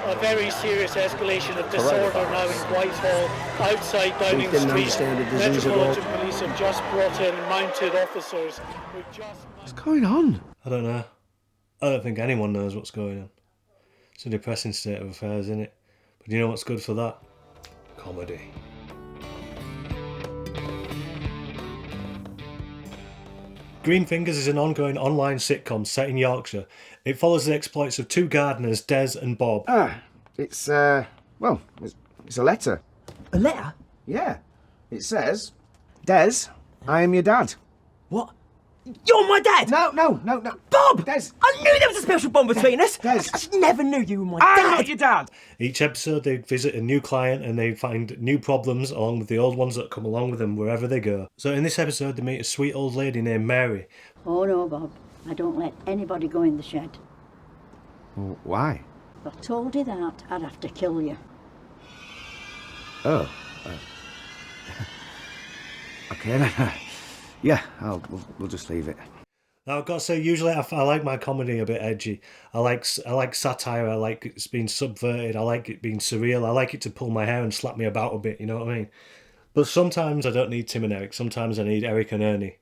A very serious escalation of disorder now in Whitehall, outside Downing Street. Metropolitan Police have just brought in mounted officers. What's going on? I don't know. I don't think anyone knows what's going on. It's a depressing state of affairs, isn't it? But you know what's good for that? Comedy. Green Fingers is an ongoing online sitcom set in Yorkshire. It follows the exploits of two gardeners, Des and Bob. It's a letter. A letter? Yeah. It says, Des, I am your dad. What? You're my dad? No. Bob! Des! I knew there was a special bond between us! Des! I just never knew you were my I'm dad! not your dad! Each episode they visit a new client and they find new problems along with the old ones that come along with them wherever they go. So in this episode they meet a sweet old lady named Mary. Oh no, Bob. I don't let anybody go in the shed. Well, why? If I told you that, I'd have to kill you. Oh. Okay then. Yeah, we'll just leave it. Now I've got to say, usually I like my comedy a bit edgy. I like satire. I like it being subverted. I like it being surreal. I like it to pull my hair and slap me about a bit. You know what I mean? But sometimes I don't need Tim and Eric. Sometimes I need Eric and Ernie,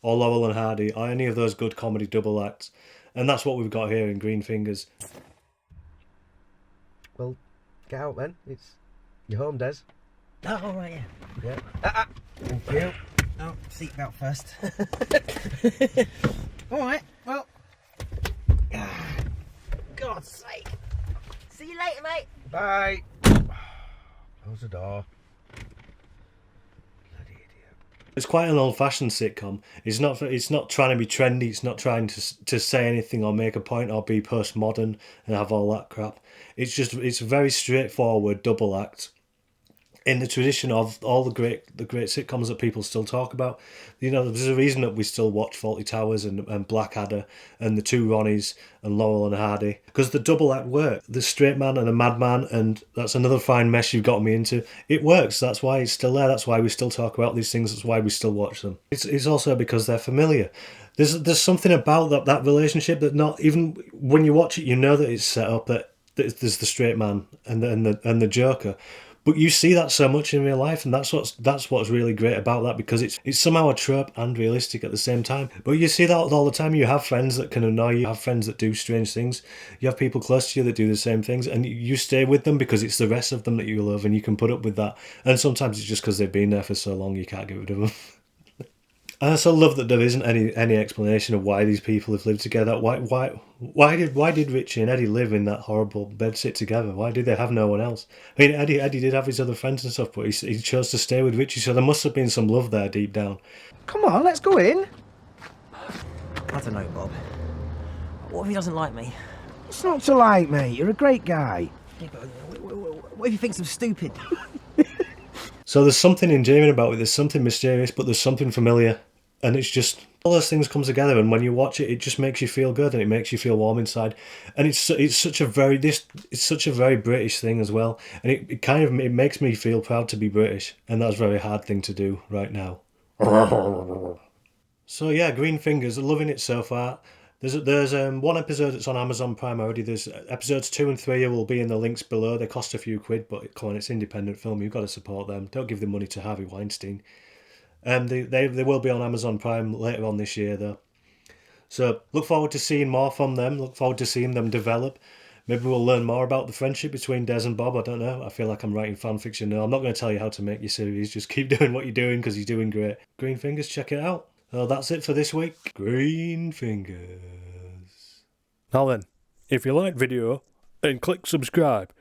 or Laurel and Hardy, or any of those good comedy double acts. And that's what we've got here in Green Fingers. Well, get out then. It's your home, Des. Oh, all right, yeah. Yeah. Thank you. Oh, seatbelt first. All right, well. God's sake. See you later, mate. Bye. Close the door. Bloody idiot. It's quite an old-fashioned sitcom. It's not trying to be trendy. It's not trying to say anything or make a point or be postmodern and have all that crap. It's a very straightforward double act in the tradition of all the great sitcoms that people still talk about. You know, there's a reason that we still watch Fawlty Towers and Blackadder and the two Ronnies and Laurel and Hardy, because the double act work. The straight man and the madman, and that's another fine mesh you've got me into. It works. That's why it's still there. That's why we still talk about these things. That's why we still watch them. It's also because they're familiar. There's something about that relationship that not even when you watch it, you know that it's set up that there's the straight man and the joker. But you see that so much in real life, and that's what's really great about that, because it's somehow a trope and realistic at the same time. But you see that all the time. You have friends that can annoy you, you have friends that do strange things, you have people close to you that do the same things, and you stay with them because it's the rest of them that you love, and you can put up with that. And sometimes it's just because they've been there for so long you can't get rid of them. I also love that there isn't any explanation of why these people have lived together. Why did Richie and Eddie live in that horrible bedsit together? Why did they have no one else? I mean, Eddie did have his other friends and stuff, but he chose to stay with Richie, so there must have been some love there deep down. Come on, let's go in. I don't know, Bob. What if he doesn't like me? It's not to like, mate. You're a great guy. Yeah, but what if he thinks I'm stupid? So there's something endearing about it. There's something mysterious, but there's something familiar. And it's just, all those things come together, and when you watch it, it just makes you feel good and it makes you feel warm inside. And it's such a very British thing as well. And it makes me feel proud to be British, and that's a very hard thing to do right now. So yeah, Green Fingers, loving it so far. There's one episode that's on Amazon Prime already. There's episodes 2 and 3 will be in the links below. They cost a few quid, but come on, it's independent film. You've got to support them. Don't give the money to Harvey Weinstein. They will be on Amazon Prime later on this year, though. So look forward to seeing more from them. Look forward to seeing them develop. Maybe we'll learn more about the friendship between Des and Bob. I don't know. I feel like I'm writing fan fiction now. I'm not going to tell you how to make your series. Just keep doing what you're doing, because you're doing great. Green Fingers, check it out. Well, that's it for this week. Green Fingers. Now then, if you like video, then click subscribe.